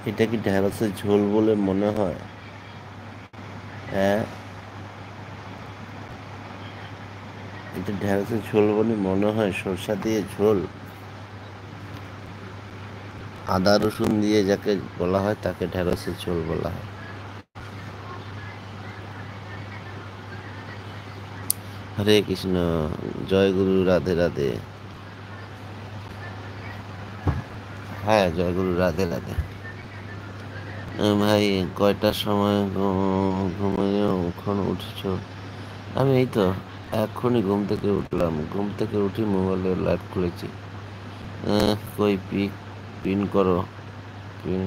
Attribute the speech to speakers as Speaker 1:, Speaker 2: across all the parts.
Speaker 1: এটা কি ঢ্যাঁড়সের ঝোল বলে মনে হয়? হ্যাঁ, এটা ঢ্যাঁড়সের ঝোল বলে মনে হয়? সরষা দিয়ে ঝোল, আদা রসুন দিয়ে যাকে বলা হয় তাকে ঢ্যাঁড়সের ঝোল বলা হয়। হরে কৃষ্ণ, জয় গুরু, রাধে রাধে। হ্যাঁ, জয় গুরু, রাধে রাধে। ভাই, কয়টার সময় ঘুমিয়ে কখন উঠেছো? আমি এই তো এক্ষুনি ঘুম থেকে উঠলাম, ঘুম থেকে উঠি মোবাইলে লাইভ খুলেছি। কই পিন করো, পিন।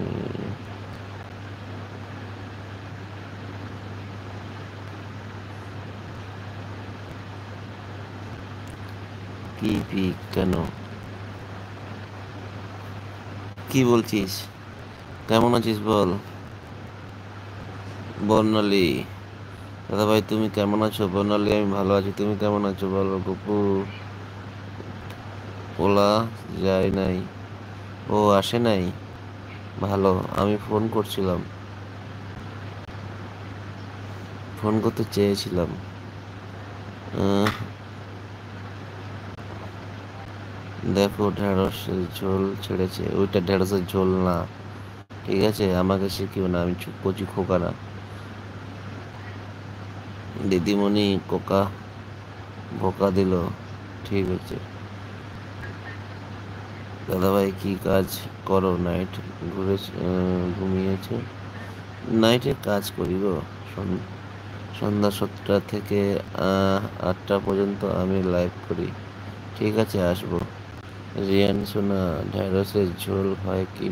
Speaker 1: কি কেন? কি বলছিস? কেমন আছিস বল। বর্ণালী, দাদা ভাই তুমি কেমন আছো? বর্ণালী, আমি ভালো আছি, তুমি কেমন আছো বলো। গপু, ওলা যায় নাই, ও আসে নাই। ভালো, আমি ফোন করছিলাম, ফোন করতে চেয়েছিলাম। আহ, দেখো ঢেঁড়সের ঝোল ছেড়েছে, ওইটা ঢেঁড়সের ঝোল না, ঠিক আছে? আমাকে শিখিও না, আমি কচি খোকা না। দিদিমণি কোকা বোকা দিল, ঠিক আছে। দাদাভাই কি কাজ করো? নাইট ঘুমিয়েছো? নাইটে কাজ করি গো। সন- সন্ধ্যা 7টা থেকে 8টা পর্যন্ত আমি লাইভ করি। ঠিক আছে, আসবো। রিয়ান সোনা, ঢ্যাঁড়সের ঝোল হয় কি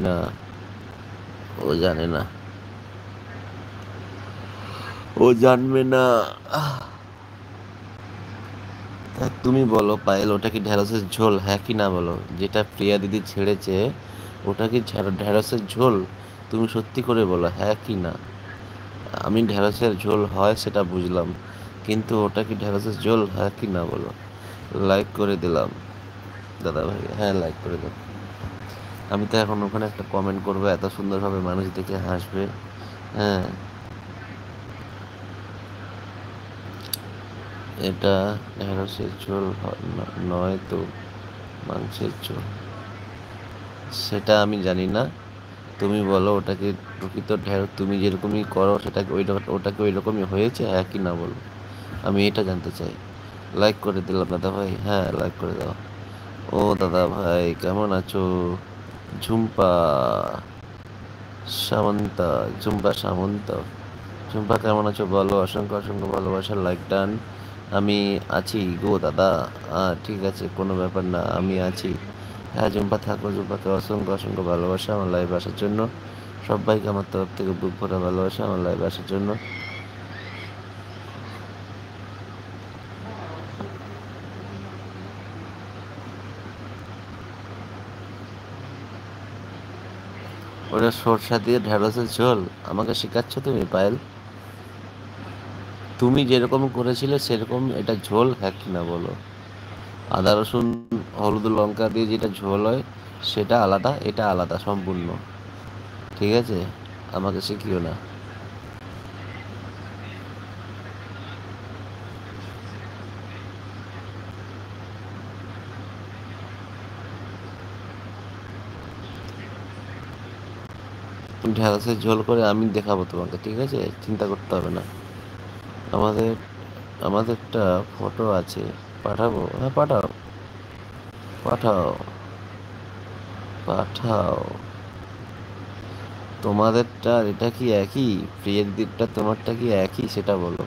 Speaker 1: না ও জানে না, ও জানবে না। তা তুমি বলো পায়েল, ওটা কি ঢ্যাঁড়সের ঝোল, হ্যাঁ কি না বলো? যেটা প্রিয়া দিদি ছেড়েছে ওটা কি ঢ্যাঁড়সের ঝোল? তুমি সত্যি করে বলো হ্যাঁ কি না। আমি ঢ্যাঁড়সের ঝোল হয় সেটা বুঝলাম, কিন্তু ওটা কি ঢ্যাঁড়সের ঝোল, হ্যাঁ কি না বলো। লাইক করে দিলাম দাদা ভাই, হ্যাঁ লাইক করে দাও। আমি তো এখন ওখানে একটা কমেন্ট করবো, এত সুন্দরভাবে মানুষ দেখে হাসবে। হ্যাঁ, এটা ঢ্যাঁড়সের ঝোল নয় তো মাংসের ঝোল। সেটা আমি জানি না, তুমি বলো ওটাকে প্রকৃত ঢেঁড়স তুমি যেরকমই করো সেটাকে ওটাকে ওই রকমই হয়েছে, হ্যাঁ কি না বলো। আমি এটা জানতে চাই। লাইক করে দিলাম দাদা ভাই, হ্যাঁ লাইক করে দাও। ও দাদা ভাই কেমন আছো? ঝুম্পা সামন্ত, ঝুম্পা সামন্ত, ঝুম্পা কেমন আছো বলো। অসংখ্য অসংখ্য ভালোবাসার লাইক ডান। আমি আছি গো দাদা। ঠিক আছে, কোনো ব্যাপার না, আমি আছি। হ্যাঁ ঝুম্পা থাকো, ঝুম্পাকে অসংখ্য অসংখ্য ভালোবাসা আমার লাইভে আসার জন্য। সবাইকে আমার তরফ থেকে বুক ভরা ভালোবাসা আমার লাইভে আসার জন্য। ওটা সরষা দিয়ে ঢেঁড়সের ঝোল আমাকে শেখাচ্ছ তুমি পায়েল? তুমি যেরকম করেছিলে সেরকম এটা ঝোল, হ্যাঁ কি না বলো। আদা রসুন হলুদ লঙ্কা দিয়ে যেটা ঝোল হয় সেটা আলাদা, এটা আলাদা সম্পূর্ণ, ঠিক আছে? আমাকে শিখিও না। ঢেঁড়সের ঝোল করে আমি দেখাবো তোমাকে, ঠিক আছে? চিন্তা করতে হবে না। আমাদের আমাদেরটা ফটো আছে, পাঠাবো, হ্যাঁ পাঠাও, পাঠাও, পাঠাও। তোমাদেরটা আর এটা কি একই? প্রিয়ের দিকটা তোমারটা কি একই সেটা বলো।